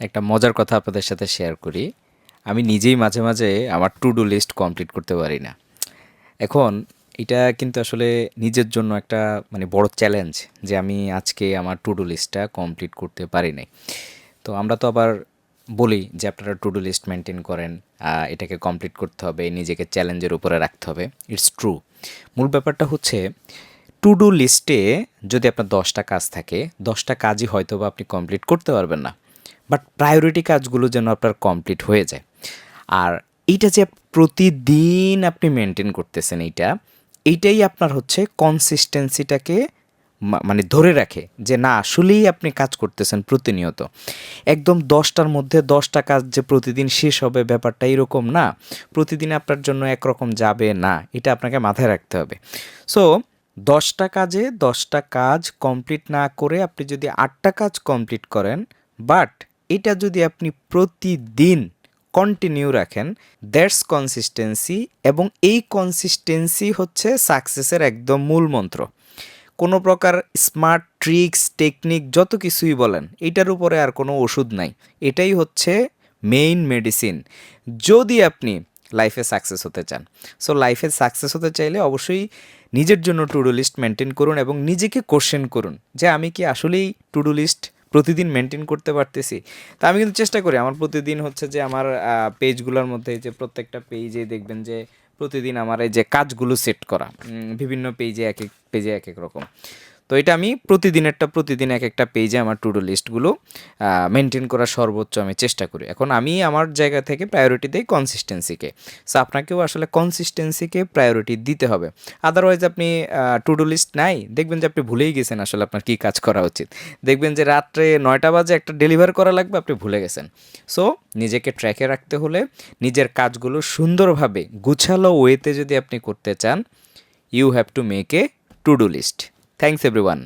একটা মজার কথা আপনাদের সাথে শেয়ার করি। আমি নিজেই মাঝে, মাঝে আমার টু ডু লিস্ট কমপ্লিট করতে পারি না। এখন এটা কিন্তু আসলে নিজের জন্য একটা মানে বড় চ্যালেঞ্জ যে আমি আজকে আমার টু ডু লিস্টটা কমপ্লিট করতে পারি নাই। তো আমরা তো আবার বলি যে আপনারা টু ডু লিস্ট মেনটেন করেন, এটাকে কমপ্লিট করতে হবে, নিজেকে চ্যালেঞ্জের উপরে রাখতে হবে। It's true. মূল ব্যাপারটা হচ্ছে টু ডু লিস্টে যদি আপনার 10টা কাজ থাকে, 10টা কাজই হয়তোবা আপনি কমপ্লিট করতে পারবেন না। বাট প্রায়োরিটি কাজগুলো যেন আপনার কমপ্লিট হয়ে যায়। আর এইটা যে প্রতিদিন আপনি মেনটেন করতেছেন এইটাই আপনার হচ্ছে কনসিস্টেন্সিটাকে মানে ধরে রাখে যে না আসলেই আপনি কাজ করতেছেন প্রতিনিয়ত। একদম 10টার মধ্যে 10টা কাজ যে প্রতিদিন শেষ হবে ব্যাপারটা এরকম না। প্রতিদিন আপনার জন্য একরকম যাবে না। এটা আপনাকে মাথায় রাখতে হবে। সো 10টা কাজে 10টা কাজ কমপ্লিট না করে আপনি যদি 8টা কাজ কমপ্লিট করেন, বাট এটা যদি আপনি প্রতিদিন কন্টিনিউ রাখেন, দ্যাটস কনসিস্টেন্সি। এবং এই কনসিস্টেন্সি হচ্ছে সাকসেসের একদম মূল মন্ত্র। কোনো প্রকার স্মার্ট ট্রিক্স টেকনিক যত কিছুই বলেন এটার উপরে আর কোনো ওষুধ নাই। এটাই হচ্ছে মেইন মেডিসিন যদি আপনি লাইফে সাকসেস হতে চান। সো লাইফে সাকসেস হতে চাইলে অবশ্যই নিজের জন্য টু ডু লিস্ট মেনটেন করুন এবং নিজেকে কোশ্চেন করুন যে আমি কি আসলেই টু ডু লিস্ট প্রতিদিন মেনটেন করতে পারতেছি। তা আমি কিন্তু চেষ্টা করি আমার প্রতিদিন হচ্ছে যে আমার পেজগুলোর মধ্যে যে প্রত্যেকটা পেজে দেখবেন যে প্রতিদিন আমার এই যে কাজগুলো সেট করা বিভিন্ন পেজে এক এক পেজে এক এক রকম। তো এটা আমি প্রতিদিন এক একটা পেজে আমার টু ডু লিস্টগুলো মেনটেন করার সর্বোচ্চ আমি চেষ্টা করি। এখন আমি আমার জায়গা থেকে প্রায়োরিটি দেই কনসিস্টেন্সিকে। সো আপনাকেও আসলে কনসিস্টেন্সিকে প্রায়োরিটি দিতে হবে। আদারওয়াইজ আপনি টু ডু লিস্ট নাই, দেখবেন যে আপনি ভুলেই গেছেন আসলে আপনার কী কাজ করা উচিত। দেখবেন যে রাত্রে 9টা বাজে একটা ডেলিভার করা লাগবে, আপনি ভুলে গেছেন। সো নিজেকে ট্র্যাকে রাখতে হলে নিজের কাজগুলো সুন্দরভাবে গুছালো ওয়েতে যদি আপনি করতে চান, you have to make a to do list. Thanks everyone.